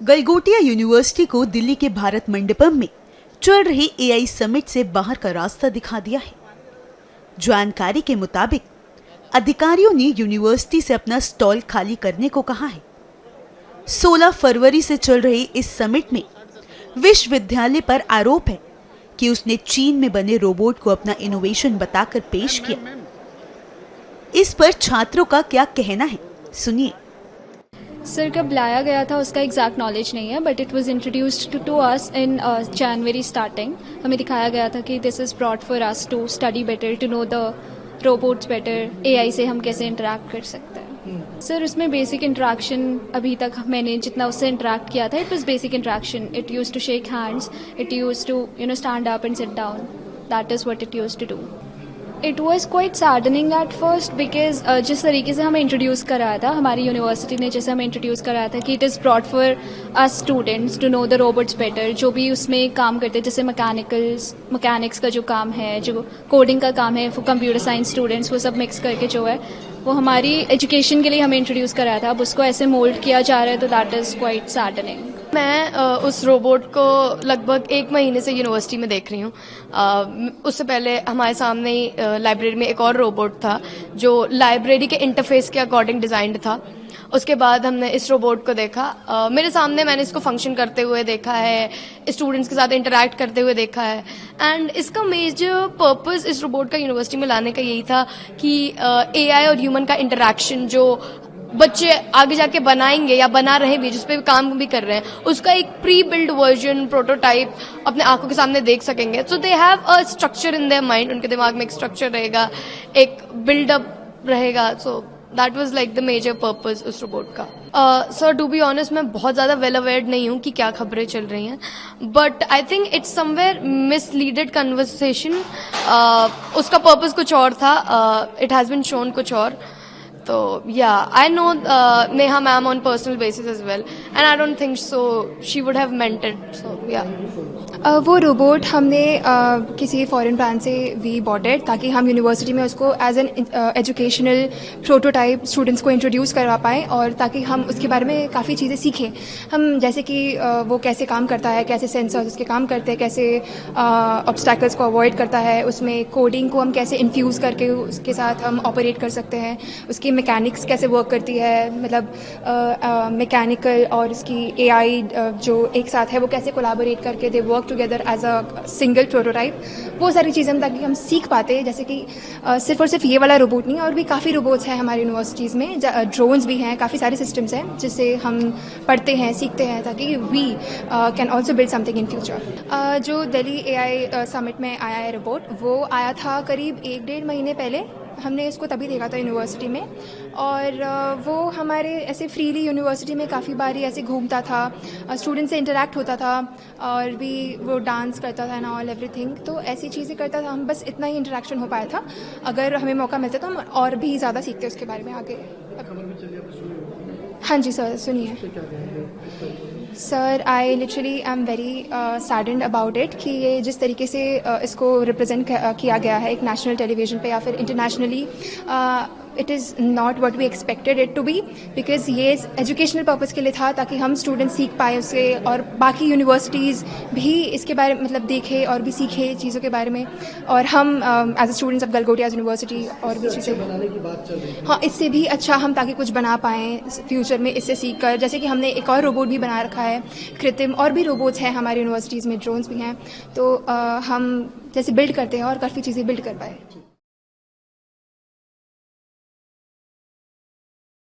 Galgotia university को दिल्ली के भारत मंडपम में चल रहे एआई समिट से बाहर का रास्ता दिखा दिया है। जानकारी के मुताबिक अधिकारियों ने यूनिवर्सिटी से अपना स्टॉल खाली करने को कहा है। 16 फरवरी से चल रहे इस समिट में विश्वविद्यालय पर आरोप है कि उसने चीन में बने रोबोट को अपना इनोवेशन बताकर पेश किया। इस पर छात्रों का क्या कहना है, सुनिए। सर कब लाया गया था उसका एग्जैक्ट नॉलेज नहीं है, but it was introduced to us in January starting. हमें दिखाया गया था कि this is brought for us to study better, to know the robots better, AI से हम कैसे इंटरेक्ट कर सकते हैं। सर उसमें बेसिक इंटरेक्शन अभी तक मैंने जितना उससे इंटरेक्ट किया था, it was basic interaction. It used to shake hands, it used to stand up and sit down. That is what it used to do. It was quite saddening at first because जिस तरीके से हमें introduce कराया था, हमारी university ने जैसे हमें इंट्रोड्यूस कराया था कि it is brought for us students to know the robots better. जो भी उसमें काम करते हैं, जैसे मैकेनिक्स का जो काम है, जो कोडिंग का काम है फॉर कंप्यूटर साइंस स्टूडेंट्स, वो सब मिक्स करके जो है वो हमारी एजुकेशन के लिए हमें इंट्रोड्यूस कराया था। अब उसको ऐसे मोल्ड किया जा रहा है, तो दैट इज़ क्वाइट सैडनिंग। मैं उस रोबोट को लगभग 1 महीने से यूनिवर्सिटी में देख रही हूँ। उससे पहले हमारे सामने ही लाइब्रेरी में एक और रोबोट था जो लाइब्रेरी के इंटरफेस के अकॉर्डिंग डिज़ाइंड था। उसके बाद हमने इस रोबोट को देखा। मेरे सामने मैंने इसको फंक्शन करते हुए देखा है, स्टूडेंट्स के साथ इंटरैक्ट करते हुए देखा है। एंड इसका मेजर पर्पस इस रोबोट का यूनिवर्सिटी में लाने का यही था कि एआई और ह्यूमन का इंटरैक्शन जो बच्चे आगे जाके बनाएंगे या बना रहे भी, जिस पे काम भी कर रहे हैं, उसका एक प्री बिल्ड वर्जन प्रोटोटाइप अपने आंखों के सामने देख सकेंगे। So they have a structure in their mind, उनके दिमाग में एक स्ट्रक्चर रहेगा, एक बिल्डअप रहेगा। So that was like the major purpose उस रोबोट का। सर टू बी ऑनेस्ट मैं बहुत ज़्यादा वेल अवेयर्ड नहीं हूँ कि क्या खबरें चल रही हैं, but I think it's somewhere misleaded conversation. उसका पर्पस कुछ और था, इट हैज़ बीन शोन कुछ और। So yeah, I know Neha ma'am on personal basis as well, and I don't think so she would have meant it. So yeah. वो robot हमने किसी foreign brand से we bought it, ताकि हम university में उसको as an educational prototype students को introduce करवा पाएँ, और ताकि हम उसके बारे में काफ़ी चीज़ें सीखें। हम जैसे कि वो कैसे काम करता है, कैसे सेंसर्स उसके काम करते हैं, कैसे ऑब्स्टैकल्स को अवॉइड करता है, उसमें कोडिंग को हम कैसे इन्फ्यूज़ करके उसके साथ हम ऑपरेट कर सकते हैं, उसकी मैकेनिक्स कैसे वर्क करती है, मतलब मैकेनिकल और उसकी एआई जो एक साथ है वो कैसे कोलैबोरेट करके they work together as a single prototype. वो सारी चीज़ें हम ताकि हम सीख पाते हैं, जैसे कि सिर्फ और सिर्फ ये वाला रोबोट नहीं, और भी काफ़ी रोबोट्स हैं हमारी यूनिवर्सिटीज़ में, ड्रोन्स भी हैं, काफ़ी सारे सिस्टम्स हैं जिससे हम पढ़ते हैं, सीखते हैं, ताकि we can also build something in future. जो दिल्ली एआई समिट में आया है रोबोट, वो आया था करीब 1-1.5 महीने पहले। हमने इसको तभी देखा था यूनिवर्सिटी में, और वो हमारे ऐसे फ्रीली यूनिवर्सिटी में काफ़ी बारी ऐसे घूमता था, स्टूडेंट से इंटरेक्ट होता था, और भी वो डांस करता था ना, ऑल एवरीथिंग। तो ऐसी चीज़ें करता था, हम बस इतना ही इंटरेक्शन हो पाया था। अगर हमें मौका मिलता तो हम और भी ज़्यादा सीखते उसके बारे में आगे। हाँ जी सर, सुनिए sir, I literally I am very saddened about it कि ये जिस तरीके से इसको रिप्रेजेंट किया गया है एक नेशनल टेलीविज़न पे या फिर internationally, it is not what we expected it to be, because ये एजुकेशनल पर्पज़ के लिए था, ताकि हम स्टूडेंट सीख पाए उससे, और बाकी यूनिवर्सिटीज़ भी इसके बारे में मतलब देखें और भी सीखें चीज़ों के बारे में, और हम as a students of Galgotia university और भी चीज़ें, हाँ, इससे भी अच्छा हम ताकि कुछ बना पाएँ फ्यूचर में इससे सीख कर। जैसे कि हमने एक और रोबोट भी बना रखा है कृत्रिम, और भी रोबोट्स हैं हमारी यूनिवर्सिटीज़ में, ड्रोन्स भी हैं, तो हम जैसे बिल्ड करते हैं और काफ़ी चीज़ें बिल्ड कर पाए।